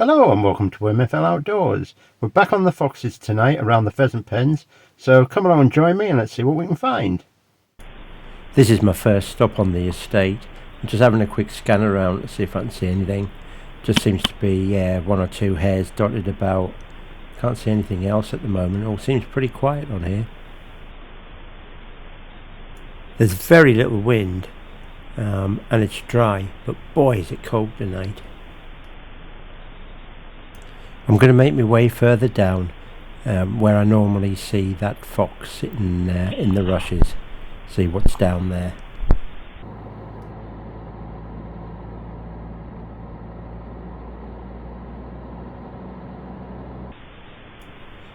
Hello and welcome to MFL Outdoors. We're back on the foxes tonight around the pheasant pens, so come along and join me and let's see what we can find. This is my first stop on the estate. I'm just having a quick scan around to see if I can see anything. Just seems to be one or two hares dotted about. Can't see anything else at the moment. It all seems pretty quiet on here. There's very little wind and it's dry, but boy is it cold tonight. I'm going to make my way further down where I normally see that fox sitting in the rushes. See what's down there.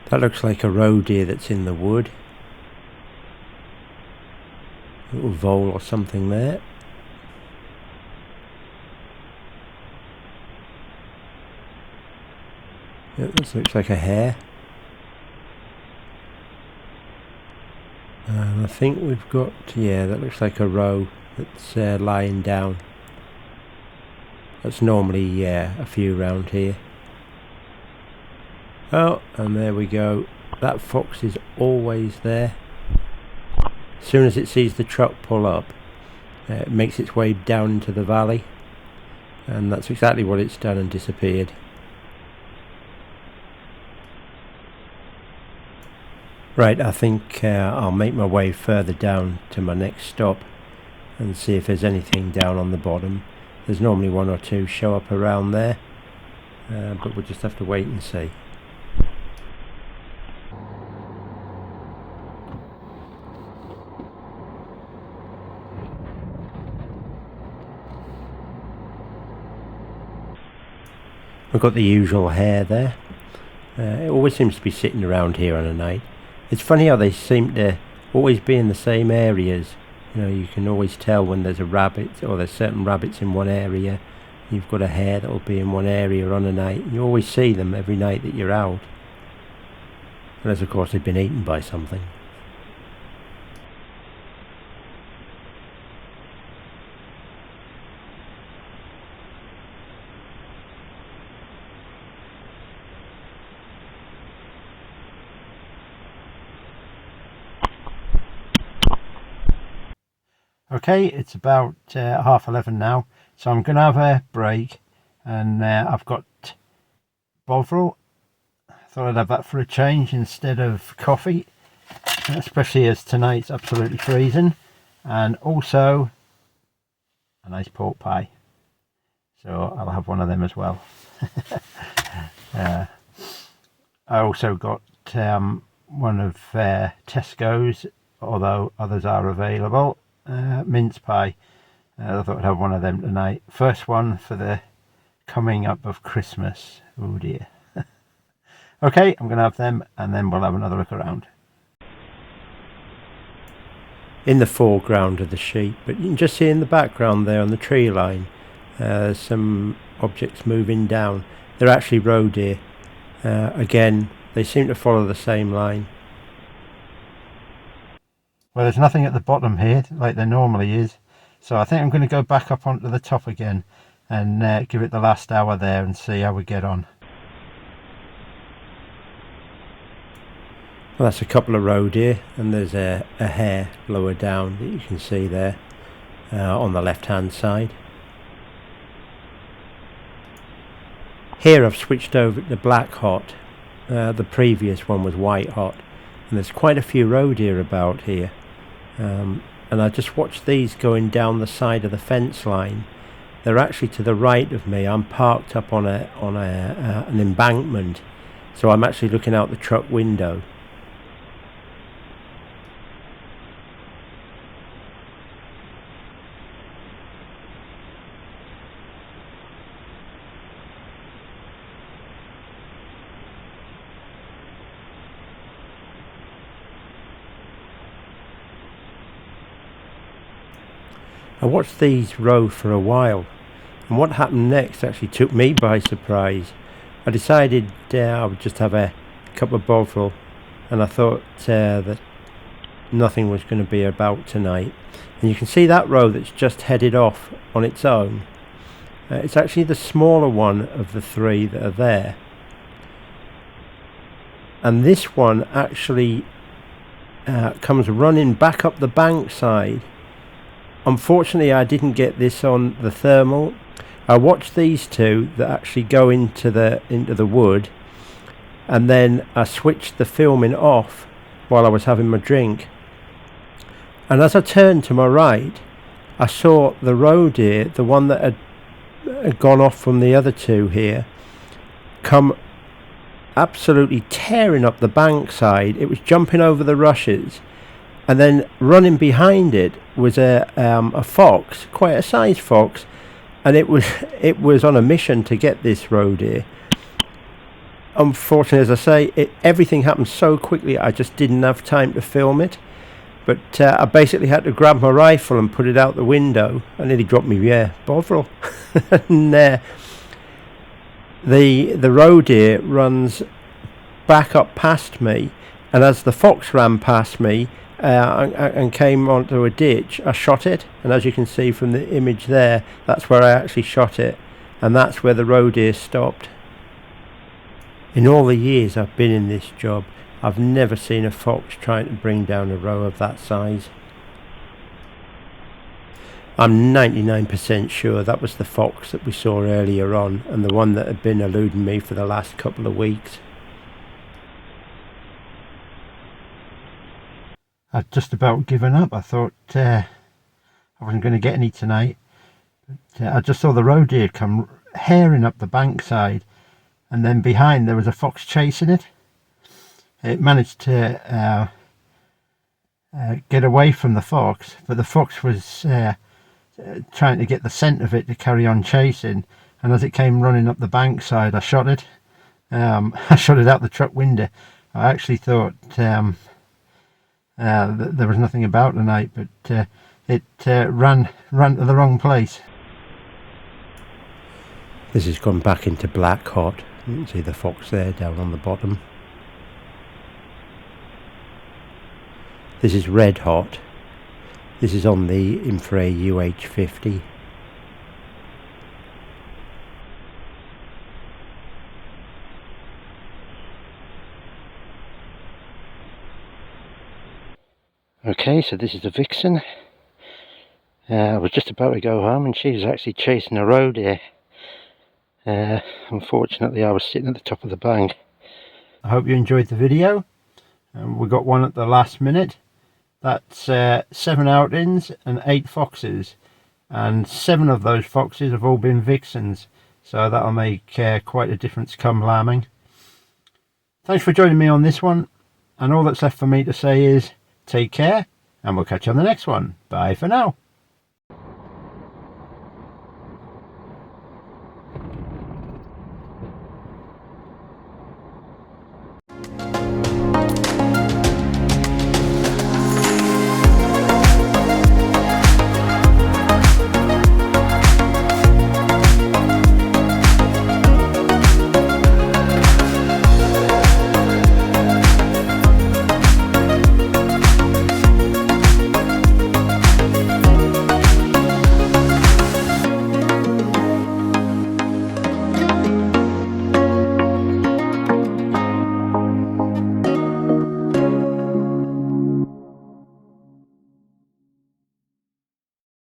That looks like a roe deer that's in the wood. A little vole or something there. Yeah, this looks like a hare. And I think we've got, that looks like a roe that's lying down. That's normally a few round here. Oh, and there we go. That fox is always there. As soon as it sees the truck pull up, it makes its way down into the valley. And that's exactly what it's done and disappeared. Right, I think I'll make my way further down to my next stop and see if there's anything down on the bottom. There's normally one or two show up around there, but we'll just have to wait and see. We've got the usual hare there. It always seems to be sitting around here on a night. It's funny how they seem to always be in the same areas. You know, you can always tell when there's a rabbit or there's certain rabbits in one area. You've got a hare that will be in one area on a night. And you always see them every night that you're out. Unless of course they've been eaten by something. Okay, it's about 11:30 now, so I'm going to have a break, and I've got Bovril. Thought I'd have that for a change instead of coffee, especially as tonight's absolutely freezing, and also a nice pork pie, so I'll have one of them as well. I also got one of Tesco's, although others are available. Mince pie. I thought I'd have one of them tonight. First one for the coming up of Christmas. Oh dear. Okay, I'm going to have them and then we'll have another look around. In the foreground are the sheep, but you can just see in the background there on the tree line some objects moving down. They're actually roe deer. Again, they seem to follow the same line. Well, there's nothing at the bottom here like there normally is, so I think I'm going to go back up onto the top again and give it the last hour there and see how we get on. Well, that's a couple of roe deer, and there's a hare lower down that you can see there on the left hand side. Here I've switched over to black hot. The previous one was white hot, and there's quite a few roe deer about here. And I just watched these going down the side of the fence line. They're actually to the right of me. I'm parked up on an embankment, so I'm actually looking out the truck window. I watched these roe for a while, and what happened next actually took me by surprise. I decided I would just have a cup of Bovril, and I thought that nothing was going to be about tonight. And you can see that roe that's just headed off on its own. It's actually the smaller one of the three that are there. And this one actually comes running back up the bank side. Unfortunately, I didn't get this on the thermal. I watched these two that actually go into the wood, and then I switched the filming off while I was having my drink. And as I turned to my right, I saw the roe deer, the one that had gone off from the other two here, come absolutely tearing up the bank side. It was jumping over the rushes, and then running behind it was a fox, quite a sized fox, and it was on a mission to get this roe deer. Unfortunately, as I say, everything happened so quickly I just didn't have time to film it. But I basically had to grab my rifle and put it out the window. I nearly dropped me bovril. And the roe deer runs back up past me, and as the fox ran past me and came onto a ditch, I shot it. And as you can see from the image there, that's where I actually shot it, and that's where the roe deer stopped. In all the years I've been in this job, I've never seen a fox trying to bring down a roe of that size. I'm 99% sure that was the fox that we saw earlier on, and the one that had been eluding me for the last couple of weeks. I'd just about given up. I thought I wasn't going to get any tonight. But, I just saw the roe deer come herring up the bankside, and then behind there was a fox chasing it. It managed to get away from the fox, but the fox was trying to get the scent of it to carry on chasing, and as it came running up the bankside, I shot it. I shot it out the truck window. I actually thought that there was nothing about tonight, but it ran to the wrong place. This has gone back into black hot. You can see the fox there down on the bottom. This is red hot. This is on the Infrared UH50. Okay, so this is the vixen. I was just about to go home and she was actually chasing a roe deer. Unfortunately, I was sitting at the top of the bank. I hope you enjoyed the video. We got one at the last minute. That's 7 outings and 8 foxes, and 7 of those foxes have all been vixens, so that'll make quite a difference come lambing. Thanks for joining me on this one, and all that's left for me to say is take care, and we'll catch you on the next one. Bye for now.